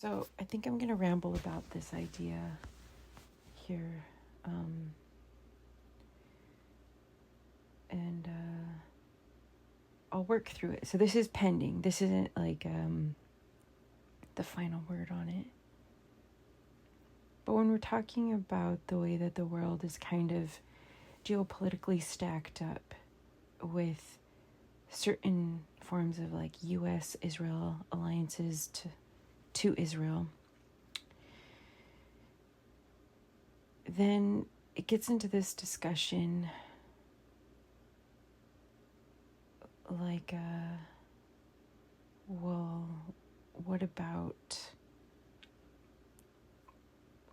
So I think I'm going to ramble about this idea here. And I'll work through it. So this is pending. This isn't like the final word on it. But when we're talking about the way that the world is kind of geopolitically stacked up with certain forms of like U.S.-Israel alliances to Israel, then it gets into this discussion like, well, what about,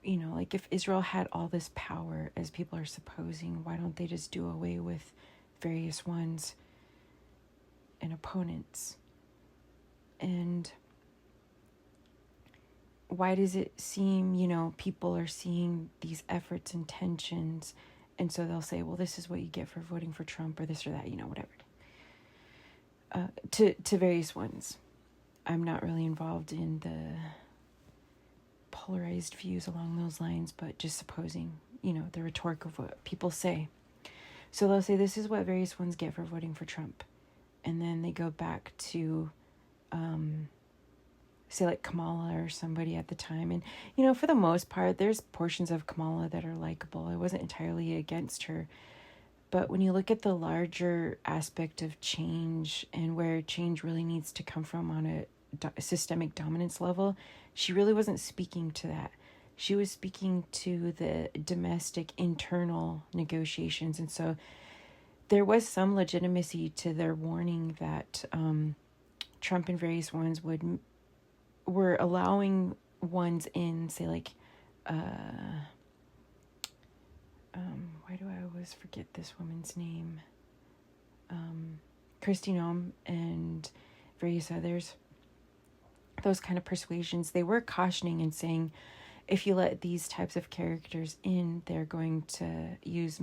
like if Israel had all this power as people are supposing, why don't they just do away with various ones and opponents? And why does it seem, people are seeing these efforts and tensions, and so they'll say, well, this is what you get for voting for Trump or this or that, whatever. To various ones. I'm not really involved in the polarized views along those lines, but just supposing, the rhetoric of what people say. So they'll say this is what various ones get for voting for Trump. And then they go back to, say like Kamala or somebody at the time. And, for the most part, there's portions of Kamala that are likable. I wasn't entirely against her. But when you look at the larger aspect of change and where change really needs to come from on a systemic dominance level, she really wasn't speaking to that. She was speaking to the domestic internal negotiations. And so there was some legitimacy to their warning that Trump and various ones were allowing ones in, say like, why do I always forget this woman's name? Kristi Noem and various others. Those kind of persuasions, they were cautioning and saying, if you let these types of characters in, they're going to use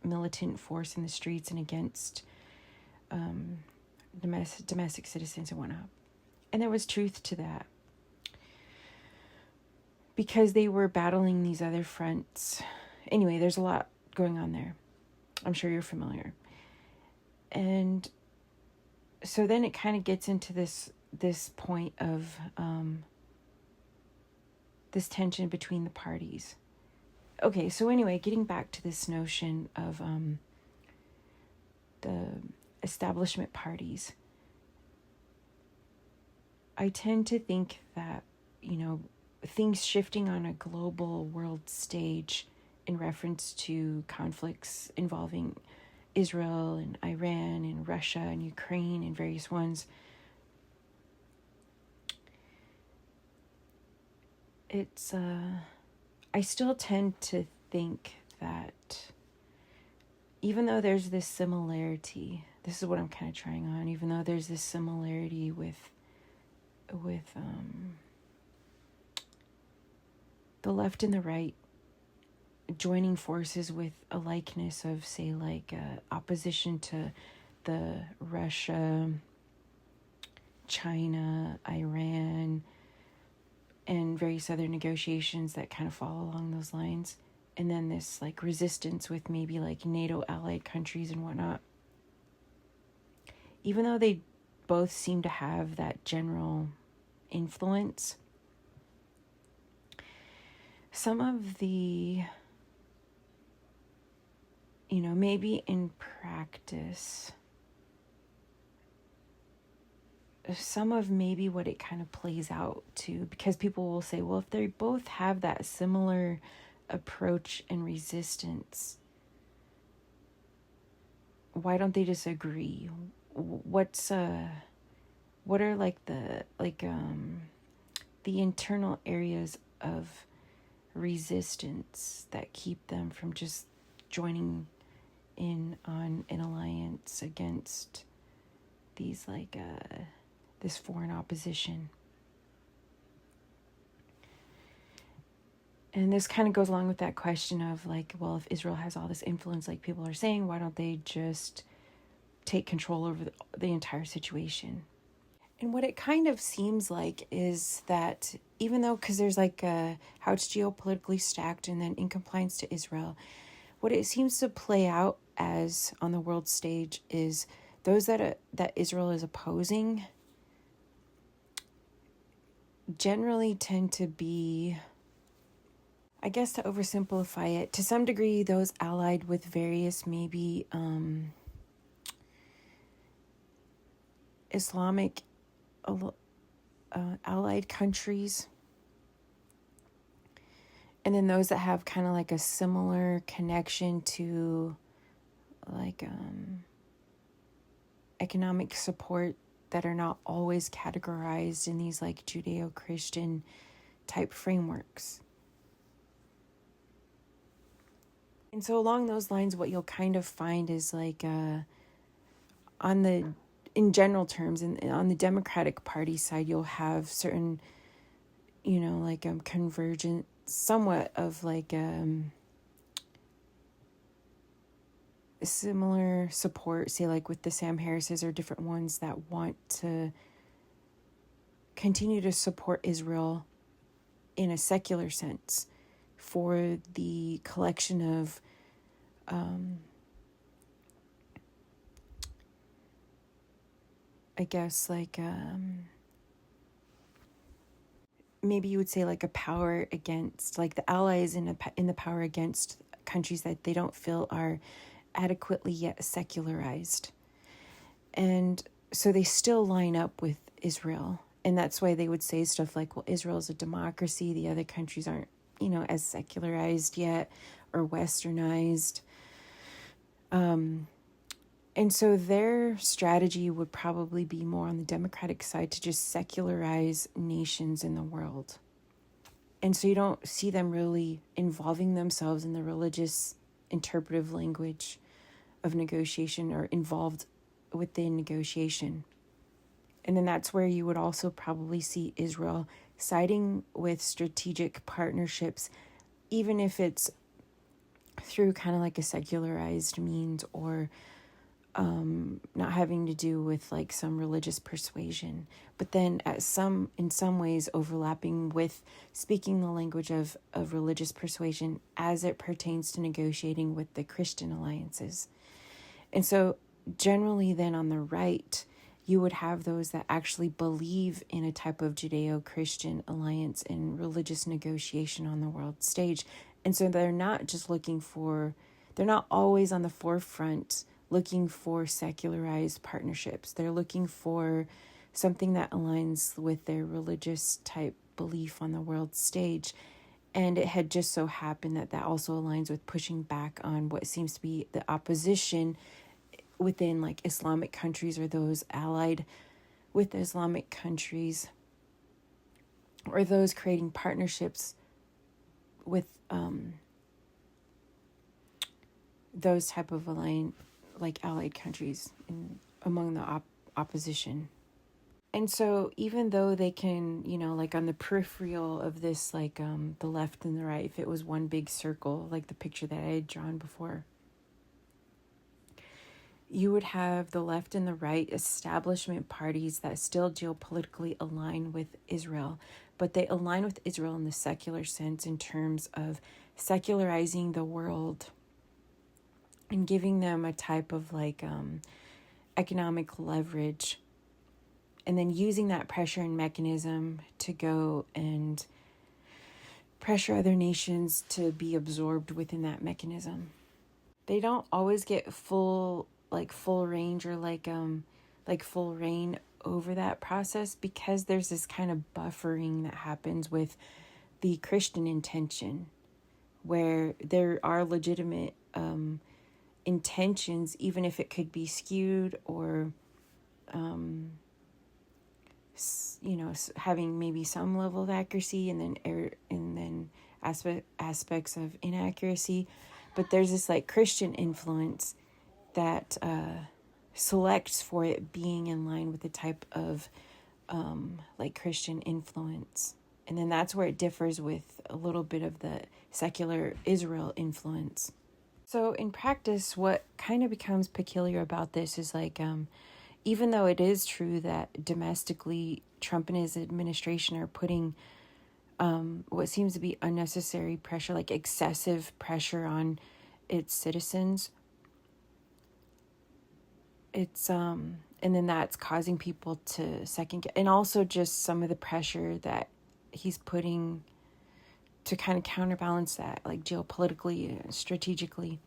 militant force in the streets and against domestic citizens and whatnot. And there was truth to that. Because they were battling these other fronts. Anyway, there's a lot going on there. I'm sure you're familiar. And so then it kind of gets into this point of this tension between the parties. Okay, so anyway, getting back to this notion of the establishment parties, I tend to think that, things shifting on a global world stage in reference to conflicts involving Israel and Iran and Russia and Ukraine and various ones, it's I still tend to think that even though there's this similarity, this is what I'm kind of trying on, even though there's this similarity with the left and the right joining forces with a likeness of, say, like opposition to the Russia, China, Iran, and various other negotiations that kind of fall along those lines. And then this like resistance with maybe like NATO allied countries and whatnot. Even though they both seem to have that general influence, some of the, maybe in practice, some of maybe what it kind of plays out to, because people will say, well, if they both have that similar approach and resistance, why don't they just agree? What are like the internal areas of resistance that keep them from just joining in on an alliance against these this foreign opposition? And this kind of goes along with that question of like, well, if Israel has all this influence, like people are saying, why don't they just take control over the entire situation? And what it kind of seems like is that even though, because there's like how it's geopolitically stacked and then in compliance to Israel, what it seems to play out as on the world stage is those that Israel is opposing generally tend to be, I guess to oversimplify it, to some degree, those allied with various maybe Islamic allied countries. And then those that have kind of like a similar connection to like economic support that are not always categorized in these like Judeo-Christian type frameworks. And so along those lines, what you'll kind of find is like in general terms, on the Democratic Party side, you'll have certain, like convergent, somewhat of like similar support, say like with the Sam Harrises or different ones that want to continue to support Israel in a secular sense for the collection of I guess like maybe you would say like a power against, like the allies in the power against countries that they don't feel are adequately yet secularized. And so they still line up with Israel. And that's why they would say stuff like, well, Israel's a democracy. The other countries aren't, as secularized yet or westernized. And so their strategy would probably be more on the Democratic side to just secularize nations in the world. And so you don't see them really involving themselves in the religious interpretive language of negotiation or involved within negotiation. And then that's where you would also probably see Israel siding with strategic partnerships, even if it's through kind of like a secularized means or not having to do with like some religious persuasion, but then in some ways overlapping with speaking the language of religious persuasion as it pertains to negotiating with the Christian alliances. And so generally then on the right, you would have those that actually believe in a type of Judeo-Christian alliance and religious negotiation on the world stage. And so they're not always on the forefront looking for secularized partnerships. They're looking for something that aligns with their religious type belief on the world stage. And it had just so happened that also aligns with pushing back on what seems to be the opposition within like Islamic countries or those allied with Islamic countries or those creating partnerships with those type of allied countries among the opposition. And so even though they can, like on the peripheral of this, like the left and the right, if it was one big circle, like the picture that I had drawn before, you would have the left and the right establishment parties that still geopolitically align with Israel, but they align with Israel in the secular sense in terms of secularizing the world and giving them a type of like economic leverage, and then using that pressure and mechanism to go and pressure other nations to be absorbed within that mechanism. They don't always get full range or full reign over that process because there's this kind of buffering that happens with the Christian intention where there are legitimate intentions, even if it could be skewed or having maybe some level of accuracy and then aspects of inaccuracy. But there's this like Christian influence that selects for it being in line with the type of Christian influence. And then that's where it differs with a little bit of the secular Israel influence. So in practice, what kind of becomes peculiar about this is even though it is true that domestically Trump and his administration are putting what seems to be unnecessary pressure, like excessive pressure on its citizens, it's and then that's causing people to second guess, and also just some of the pressure that he's putting to kind of counterbalance that, like geopolitically, strategically.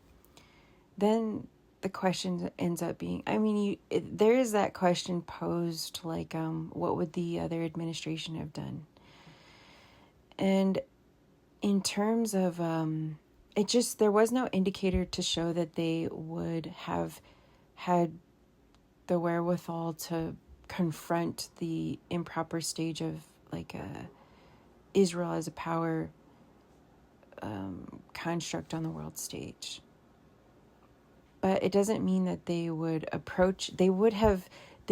Then the question ends up being, I mean, there is that question posed, like, what would the other administration have done? And in terms of, there was no indicator to show that they would have had the wherewithal to confront the improper stage of, like, Israel as a power construct on the world stage. But it doesn't mean that they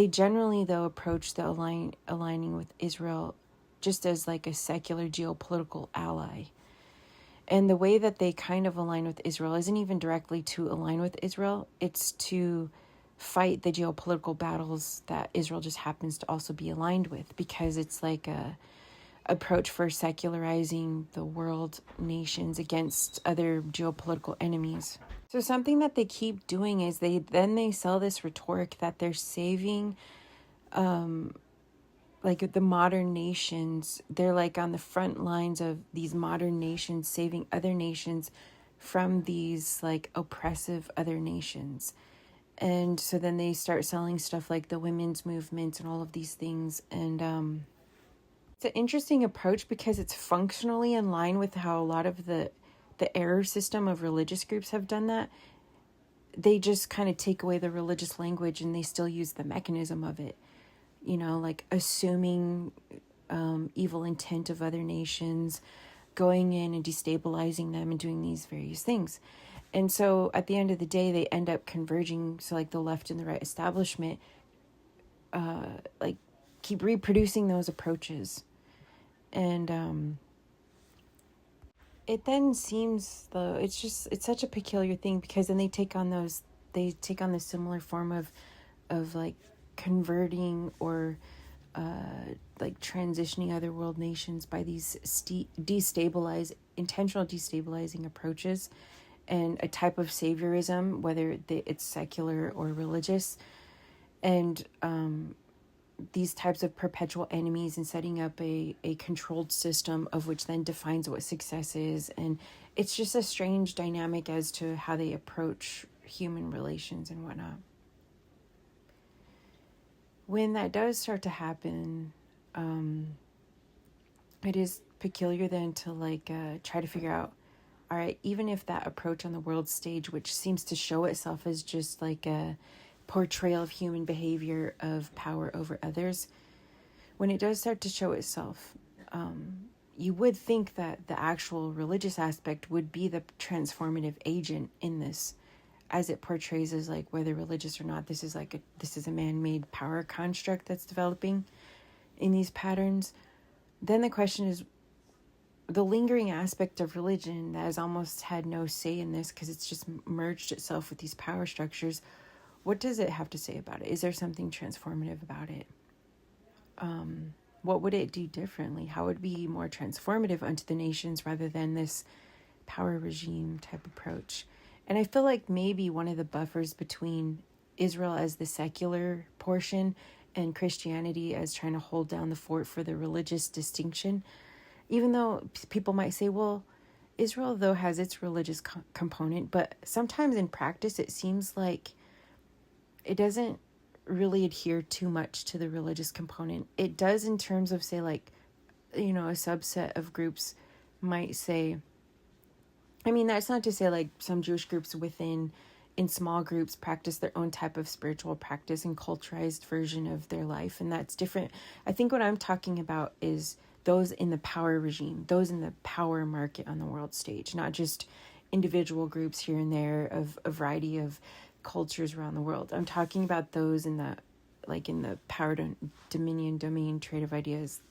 generally, though, approach the aligning with Israel just as like a secular geopolitical ally. And the way that they kind of align with Israel isn't even directly to align with Israel. It's to fight the geopolitical battles that Israel just happens to also be aligned with, because it's like a approach for secularizing the world nations against other geopolitical enemies. So something that they keep doing is they sell this rhetoric that they're saving like the modern nations. They're like on the front lines of these modern nations, saving other nations from these like oppressive other nations. And so then they start selling stuff like the women's movement and all of these things. And it's an interesting approach because it's functionally in line with how a lot of the error system of religious groups have done that. They just kind of take away the religious language and they still use the mechanism of it. You know, like assuming evil intent of other nations, going in and destabilizing them and doing these various things. And so at the end of the day, they end up converging. So like the left and the right establishment, like keep reproducing those approaches. And it then seems, though, it's such a peculiar thing, because then they take on the similar form of like converting or like transitioning other world nations by these intentional destabilizing approaches, and a type of saviorism, whether it's secular or religious, and these types of perpetual enemies, and setting up a controlled system of which then defines what success is. And it's just a strange dynamic as to how they approach human relations and whatnot. When that does start to happen, it is peculiar then to like try to figure out, all right, even if that approach on the world stage, which seems to show itself as just like a portrayal of human behavior of power over others, when it does start to show itself, you would think that the actual religious aspect would be the transformative agent in this, as it portrays as like, whether religious or not, this is a man-made power construct that's developing in these patterns. Then the question is, the lingering aspect of religion that has almost had no say in this because it's just merged itself with these power structures. What does it have to say about it? Is there something transformative about it? What would it do differently? How would it be more transformative unto the nations rather than this power regime type approach? And I feel like maybe one of the buffers between Israel as the secular portion and Christianity as trying to hold down the fort for the religious distinction, even though people might say, well, Israel, though, has its religious component, but sometimes in practice it seems like it doesn't really adhere too much to the religious component. It does in terms of, say, like, you know, a subset of groups might say, I mean, that's not to say like some Jewish groups in small groups practice their own type of spiritual practice and culturalized version of their life, and that's different. I think what I'm talking about is those in the power regime, those in the power market on the world stage, not just individual groups here and there of a variety of cultures around the world. I'm talking about those in the power domain trade of ideas.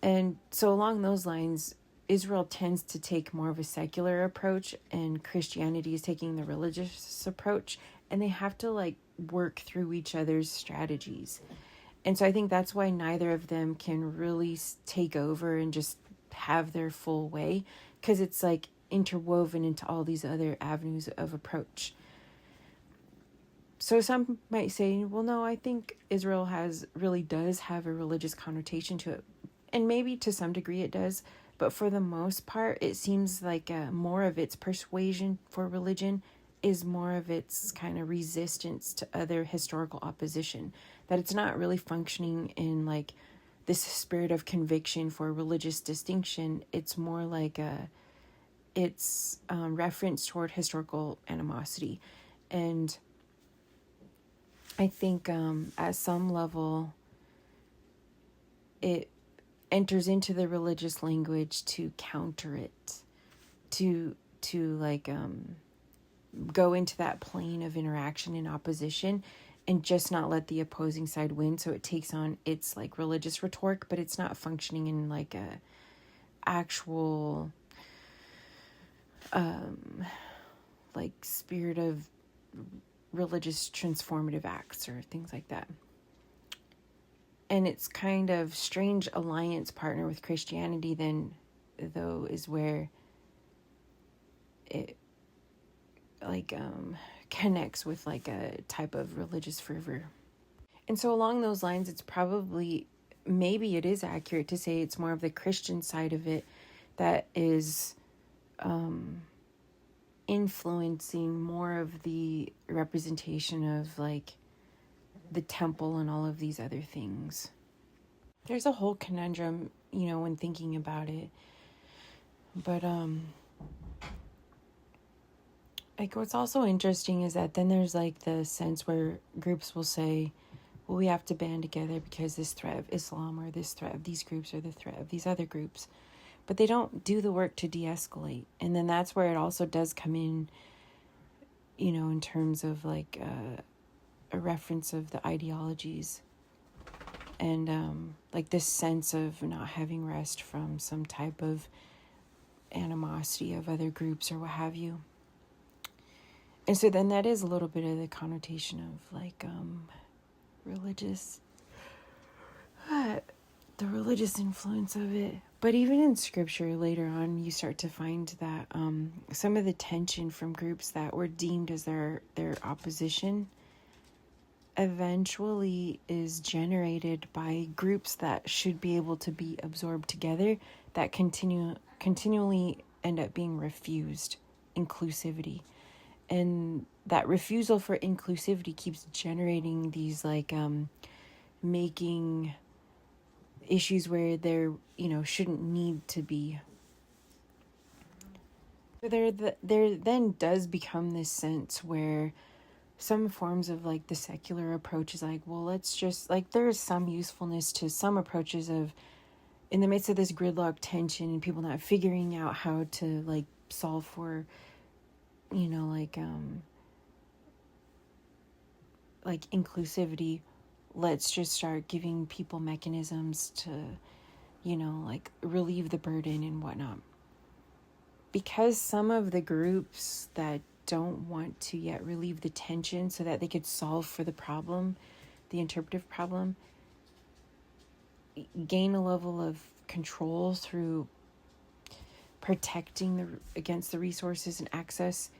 And so along those lines, Israel tends to take more of a secular approach, and Christianity is taking the religious approach, and they have to like work through each other's strategies. And so I think that's why neither of them can really take over and just have their full way, because it's like interwoven into all these other avenues of approach. So some might say, well, no, I think Israel really does have a religious connotation to it. And maybe to some degree it does. But for the most part, it seems like more of its persuasion for religion is more of its kind of resistance to other historical opposition. That it's not really functioning in like this spirit of conviction for religious distinction. It's more like it's reference toward historical animosity. And I think at some level it enters into the religious language to counter it, to like go into that plane of interaction and opposition and just not let the opposing side win. So it takes on its like religious rhetoric, but it's not functioning in like a actual like spirit of religious transformative acts or things like that. And its kind of strange alliance partner with Christianity then, though, is where it like connects with like a type of religious fervor. And so along those lines, it's probably, maybe it is accurate to say it's more of the Christian side of it that is influencing more of the representation of like the temple and all of these other things. There's a whole conundrum, when thinking about it. But like what's also interesting is that then there's like the sense where groups will say, well, we have to band together because this threat of Islam or this threat of these groups or the threat of these other groups. But they don't do the work to de-escalate. And then that's where it also does come in, in terms of like a reference of the ideologies and like this sense of not having rest from some type of animosity of other groups or what have you. And so then that is a little bit of the connotation of like religious, the religious influence of it. But even in scripture later on, you start to find that some of the tension from groups that were deemed as their opposition eventually is generated by groups that should be able to be absorbed together that continually end up being refused inclusivity. And that refusal for inclusivity keeps generating these like making issues where there shouldn't need to be. There then does become this sense where some forms of like the secular approach is like, well, let's just like, there's some usefulness to some approaches of in the midst of this gridlock tension and people not figuring out how to like solve for like inclusivity. Let's just start giving people mechanisms to like relieve the burden and whatnot, because some of the groups that don't want to yet relieve the tension so that they could solve for the problem, the interpretive problem, gain a level of control through protecting against the resources and access.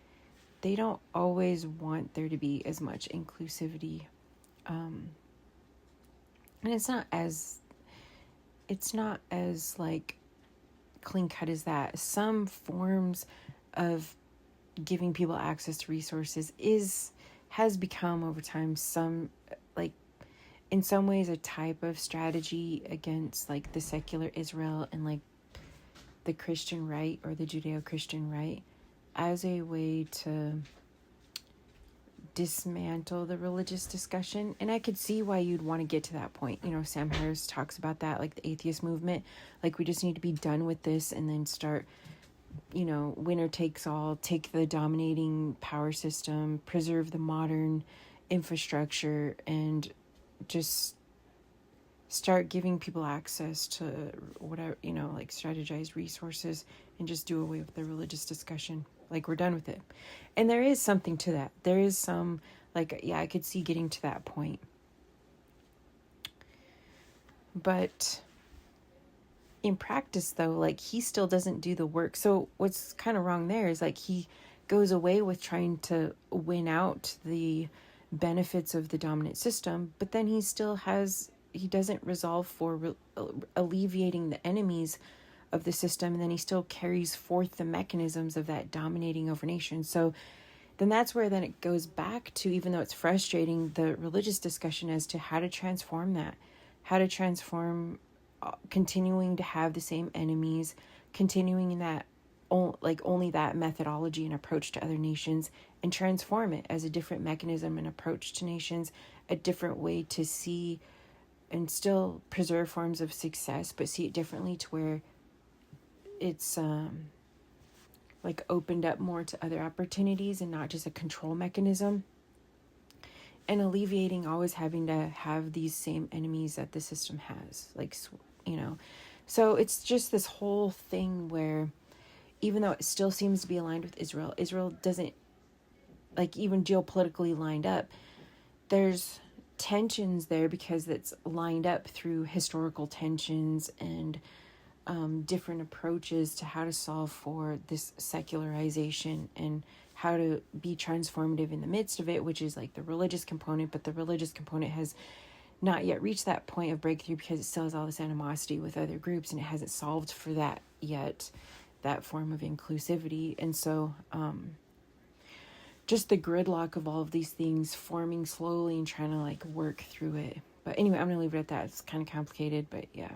They don't always want there to be as much inclusivity. And it's not as like clean cut as that. Some forms of giving people access to resources has become over time some like in some ways a type of strategy against like the secular Israel and like the Christian right or the Judeo-Christian right, as a way to dismantle the religious discussion. And I could see why you'd want to get to that point. Sam Harris talks about that, like the atheist movement, like we just need to be done with this and then start, winner takes all, take the dominating power system, preserve the modern infrastructure, and just start giving people access to whatever, like strategized resources, and just do away with the religious discussion. Like we're done with it. And there is something to that. There is some Like, yeah, I could see getting to that point. But in practice, though, like, he still doesn't do the work. So what's kind of wrong there is, like, he goes away with trying to win out the benefits of the dominant system, but then he doesn't resolve for alleviating the enemies of the system, and then he still carries forth the mechanisms of that dominating over nations. So then that's where then it goes back to, even though it's frustrating, the religious discussion as to how to transform that, how to transform continuing to have the same enemies, continuing in that only that methodology and approach to other nations, and transform it as a different mechanism and approach to nations, a different way to see and still preserve forms of success, but see it differently, to where it's like opened up more to other opportunities and not just a control mechanism, and alleviating always having to have these same enemies that the system has, like, so it's just this whole thing where, even though it still seems to be aligned with Israel doesn't, like, even geopolitically lined up, there's tensions there because it's lined up through historical tensions and different approaches to how to solve for this secularization and how to be transformative in the midst of it, which is like the religious component. But the religious component has not yet reached that point of breakthrough because it still has all this animosity with other groups, and it hasn't solved for that yet, that form of inclusivity. And so just the gridlock of all of these things forming slowly and trying to like work through it. But anyway, I'm gonna leave it at that. It's kind of complicated, but yeah.